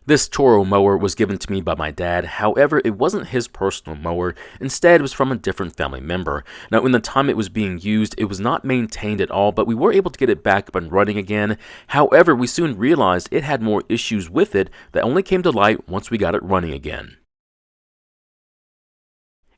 This Toro mower was given to me by my dad, however, it wasn't his personal mower, instead it was from a different family member. Now, in the time it was being used, it was not maintained at all, but we were able to get it back up and running again. However, we soon realized it had more issues with it that only came to light once we got it running again.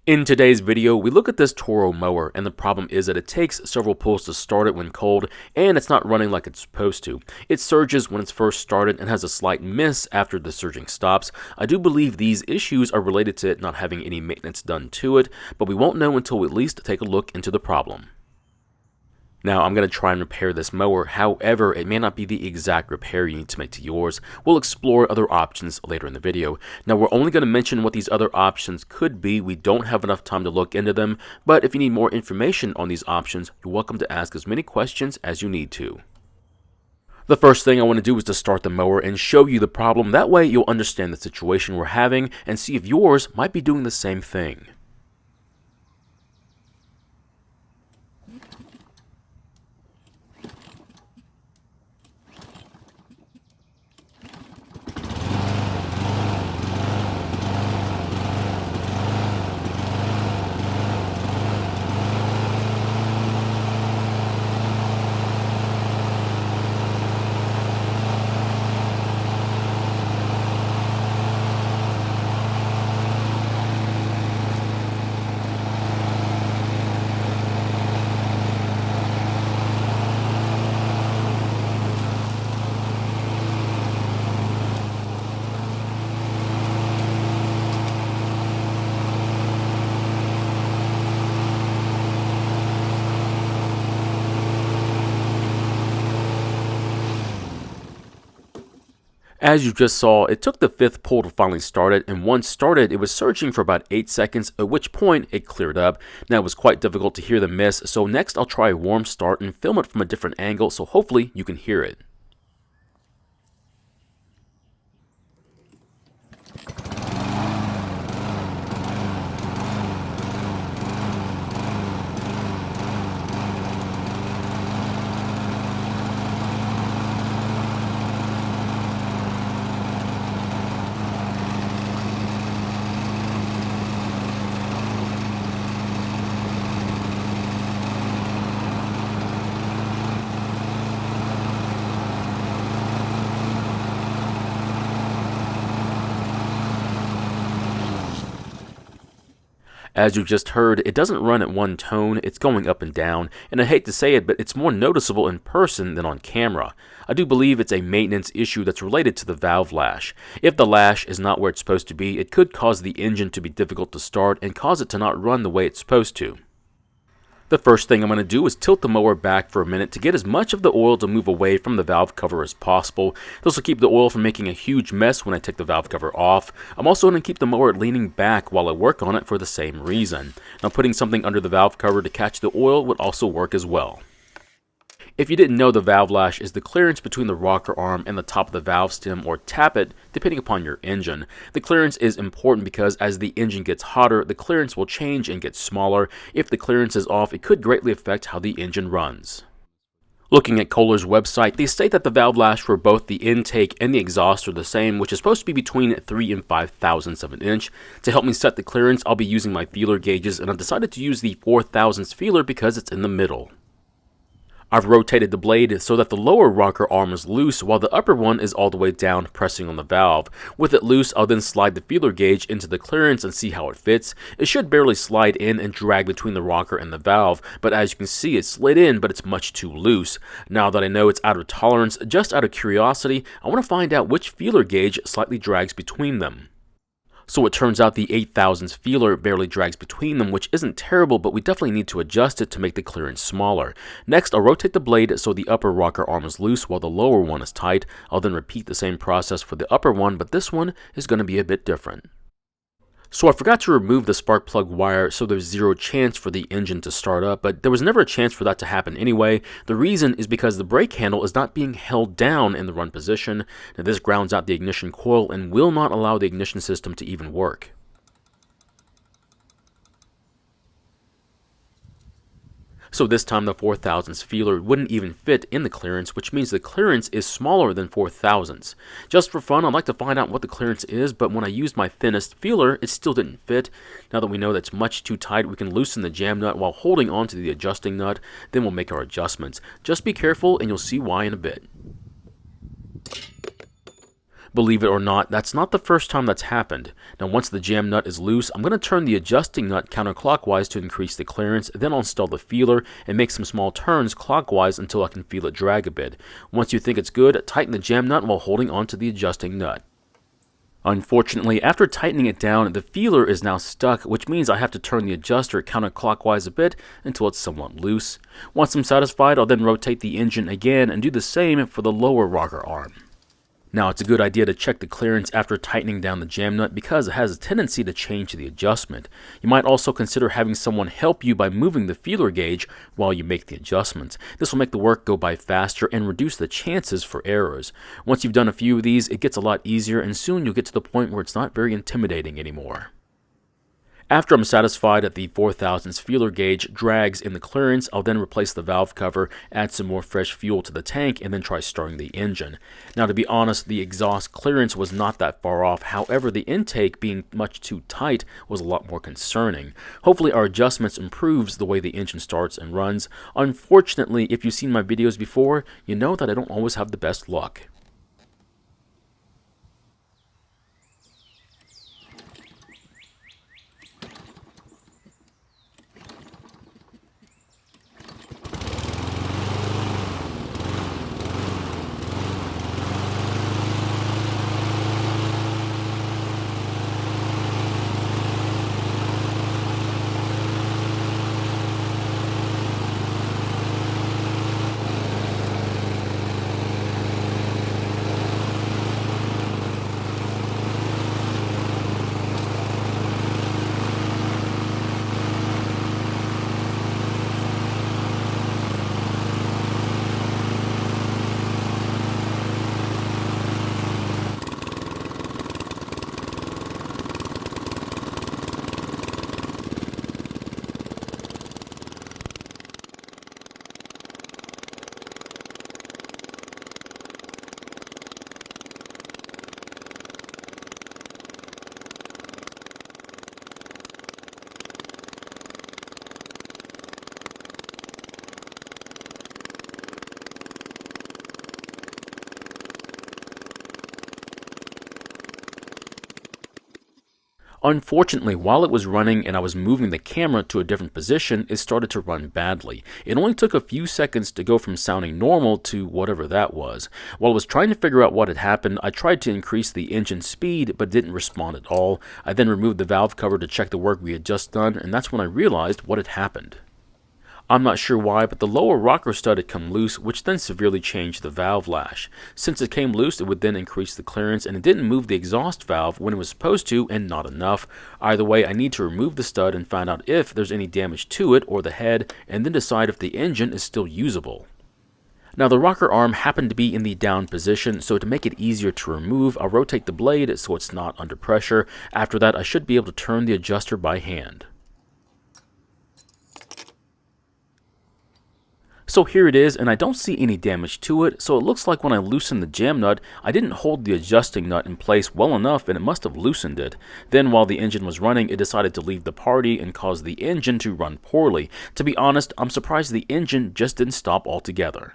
In today's video, we look at this Toro mower, and the problem is that it takes several pulls to start it when cold, and it's not running like it's supposed to. It surges when it's first started and has a slight miss after the surging stops. I do believe these issues are related to it not having any maintenance done to it, but we won't know until we at least take a look into the problem. Now, I'm going to try and repair this mower, however, it may not be the exact repair you need to make to yours. We'll explore other options later in the video. Now, we're only going to mention what these other options could be. We don't have enough time to look into them, but if you need more information on these options, you're welcome to ask as many questions as you need to. The first thing I want to do is to start the mower and show you the problem. That way, you'll understand the situation we're having and see if yours might be doing the same thing. As you just saw, it took the fifth pull to finally start it, and once started, it was surging for about 8 seconds, at which point it cleared up. Now, it was quite difficult to hear the miss, so next I'll try a warm start and film it from a different angle, so hopefully you can hear it. As you just heard, it doesn't run at one tone, it's going up and down, and I hate to say it, but it's more noticeable in person than on camera. I do believe it's a maintenance issue that's related to the valve lash. If the lash is not where it's supposed to be, it could cause the engine to be difficult to start and cause it to not run the way it's supposed to. The first thing I'm going to do is tilt the mower back for a minute to get as much of the oil to move away from the valve cover as possible. This will keep the oil from making a huge mess when I take the valve cover off. I'm also going to keep the mower leaning back while I work on it for the same reason. Now, putting something under the valve cover to catch the oil would also work as well. If you didn't know, the valve lash is the clearance between the rocker arm and the top of the valve stem, or tappet, depending upon your engine. The clearance is important because as the engine gets hotter, the clearance will change and get smaller. If the clearance is off, it could greatly affect how the engine runs. Looking at Kohler's website, they state that the valve lash for both the intake and the exhaust are the same, which is supposed to be between 3 and 5 thousandths of an inch. To help me set the clearance, I'll be using my feeler gauges, and I've decided to use the 4 thousandths feeler because it's in the middle. I've rotated the blade so that the lower rocker arm is loose while the upper one is all the way down, pressing on the valve. With it loose, I'll then slide the feeler gauge into the clearance and see how it fits. It should barely slide in and drag between the rocker and the valve, but as you can see, it slid in, but it's much too loose. Now that I know it's out of tolerance, just out of curiosity, I want to find out which feeler gauge slightly drags between them. So it turns out the 8 thousandths feeler barely drags between them, which isn't terrible, but we definitely need to adjust it to make the clearance smaller. Next, I'll rotate the blade so the upper rocker arm is loose while the lower one is tight. I'll then repeat the same process for the upper one, but this one is going to be a bit different. So I forgot to remove the spark plug wire, so there's zero chance for the engine to start up, but there was never a chance for that to happen anyway. The reason is because the brake handle is not being held down in the run position. Now this grounds out the ignition coil and will not allow the ignition system to even work. So this time the 4000s feeler wouldn't even fit in the clearance, which means the clearance is smaller than 4000s. Just for fun, I'd like to find out what the clearance is, but when I used my thinnest feeler, it still didn't fit. Now that we know that's much too tight, we can loosen the jam nut while holding onto the adjusting nut, then we'll make our adjustments. Just be careful and you'll see why in a bit. Believe it or not, that's not the first time that's happened. Now once the jam nut is loose, I'm going to turn the adjusting nut counterclockwise to increase the clearance, then I'll install the feeler and make some small turns clockwise until I can feel it drag a bit. Once you think it's good, tighten the jam nut while holding onto the adjusting nut. Unfortunately, after tightening it down, the feeler is now stuck, which means I have to turn the adjuster counterclockwise a bit until it's somewhat loose. Once I'm satisfied, I'll then rotate the engine again and do the same for the lower rocker arm. Now, it's a good idea to check the clearance after tightening down the jam nut because it has a tendency to change the adjustment. You might also consider having someone help you by moving the feeler gauge while you make the adjustments. This will make the work go by faster and reduce the chances for errors. Once you've done a few of these, it gets a lot easier and soon you'll get to the point where it's not very intimidating anymore. After I'm satisfied that the 4000s feeler gauge drags in the clearance, I'll then replace the valve cover, add some more fresh fuel to the tank, and then try starting the engine. Now to be honest, the exhaust clearance was not that far off, however the intake being much too tight was a lot more concerning. Hopefully our adjustments improves the way the engine starts and runs. Unfortunately, if you've seen my videos before, you know that I don't always have the best luck. Unfortunately, while it was running and I was moving the camera to a different position, it started to run badly. It only took a few seconds to go from sounding normal to whatever that was. While I was trying to figure out what had happened, I tried to increase the engine speed but didn't respond at all. I then removed the valve cover to check the work we had just done, and that's when I realized what had happened. I'm not sure why, but the lower rocker stud had come loose, which then severely changed the valve lash. Since it came loose, it would then increase the clearance, and it didn't move the exhaust valve when it was supposed to, and not enough. Either way, I need to remove the stud and find out if there's any damage to it or the head, and then decide if the engine is still usable. Now the rocker arm happened to be in the down position, so to make it easier to remove, I'll rotate the blade so it's not under pressure. After that, I should be able to turn the adjuster by hand. So here it is, and I don't see any damage to it, so it looks like when I loosened the jam nut, I didn't hold the adjusting nut in place well enough and it must have loosened it. Then while the engine was running, it decided to leave the party and cause the engine to run poorly. To be honest, I'm surprised the engine just didn't stop altogether.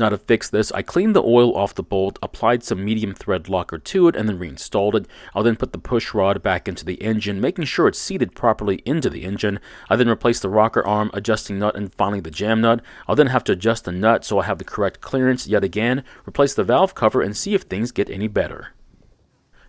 Now to fix this, I cleaned the oil off the bolt, applied some medium thread locker to it, and then reinstalled it. I'll then put the push rod back into the engine, making sure it's seated properly into the engine. I then replace the rocker arm, adjusting nut, and finally the jam nut. I'll then have to adjust the nut so I have the correct clearance yet again, replace the valve cover, and see if things get any better.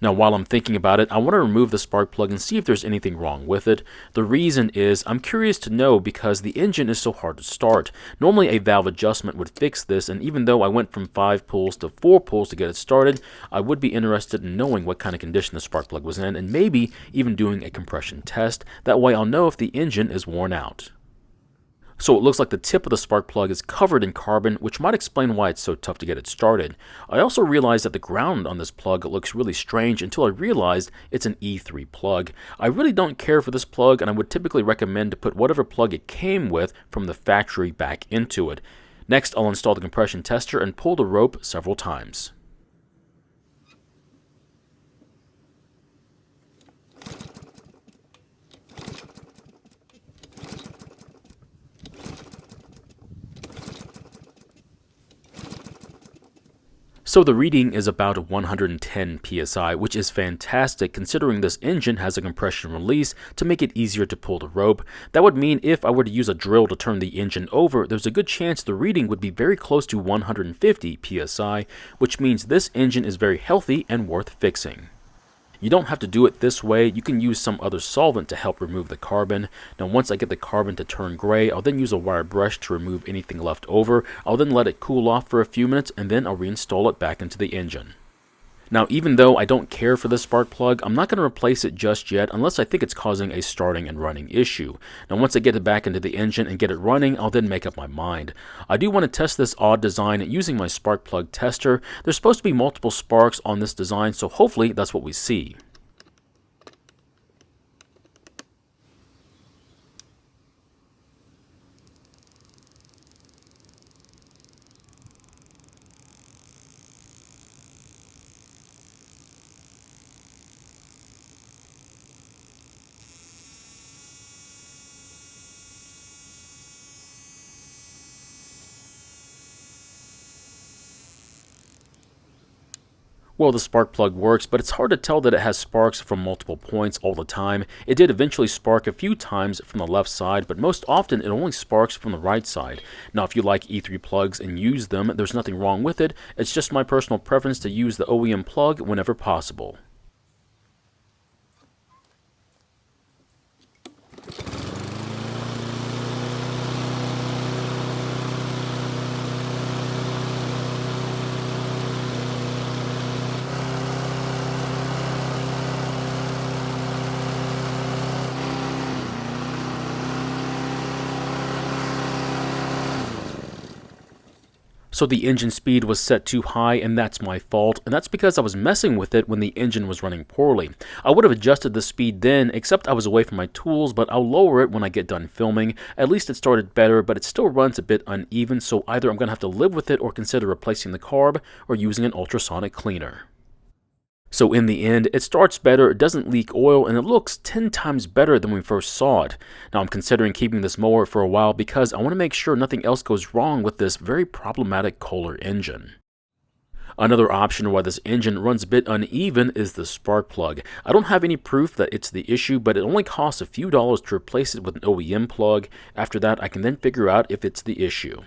Now while I'm thinking about it, I want to remove the spark plug and see if there's anything wrong with it. The reason is I'm curious to know because the engine is so hard to start. Normally a valve adjustment would fix this, and even though I went from 5 pulls to 4 pulls to get it started, I would be interested in knowing what kind of condition the spark plug was in and maybe even doing a compression test. That way I'll know if the engine is worn out. So it looks like the tip of the spark plug is covered in carbon, which might explain why it's so tough to get it started. I also realized that the ground on this plug looks really strange until I realized it's an E3 plug. I really don't care for this plug, and I would typically recommend to put whatever plug it came with from the factory back into it. Next, I'll install the compression tester and pull the rope several times. So the reading is about 110 psi, which is fantastic considering this engine has a compression release to make it easier to pull the rope. That would mean if I were to use a drill to turn the engine over, there's a good chance the reading would be very close to 150 psi, which means this engine is very healthy and worth fixing. You don't have to do it this way. You can use some other solvent to help remove the carbon. Now once I get the carbon to turn gray, I'll then use a wire brush to remove anything left over. I'll then let it cool off for a few minutes and then I'll reinstall it back into the engine. Now even though I don't care for this spark plug, I'm not going to replace it just yet unless I think it's causing a starting and running issue. Now once I get it back into the engine and get it running, I'll then make up my mind. I do want to test this odd design using my spark plug tester. There's supposed to be multiple sparks on this design, so hopefully that's what we see. Well, the spark plug works, but it's hard to tell that it has sparks from multiple points all the time. It did eventually spark a few times from the left side, but most often it only sparks from the right side. Now, if you like E3 plugs and use them, there's nothing wrong with it. It's just my personal preference to use the OEM plug whenever possible. So the engine speed was set too high, and that's my fault, and that's because I was messing with it when the engine was running poorly. I would have adjusted the speed then, except I was away from my tools, but I'll lower it when I get done filming. At least it started better, but it still runs a bit uneven, so either I'm going to have to live with it or consider replacing the carb or using an ultrasonic cleaner. So in the end, it starts better, it doesn't leak oil, and it looks 10 times better than when we first saw it. Now I'm considering keeping this mower for a while because I want to make sure nothing else goes wrong with this very problematic Kohler engine. Another option why this engine runs a bit uneven is the spark plug. I don't have any proof that it's the issue, but it only costs a few dollars to replace it with an OEM plug. After that, I can then figure out if it's the issue.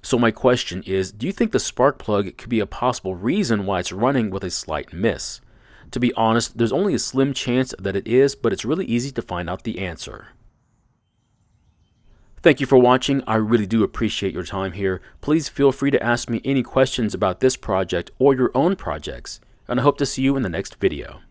So my question is, do you think the spark plug could be a possible reason why it's running with a slight miss? To be honest, there's only a slim chance that it is, but it's really easy to find out the answer. Thank you for watching. I really do appreciate your time here. Please feel free to ask me any questions about this project or your own projects, and I hope to see you in the next video.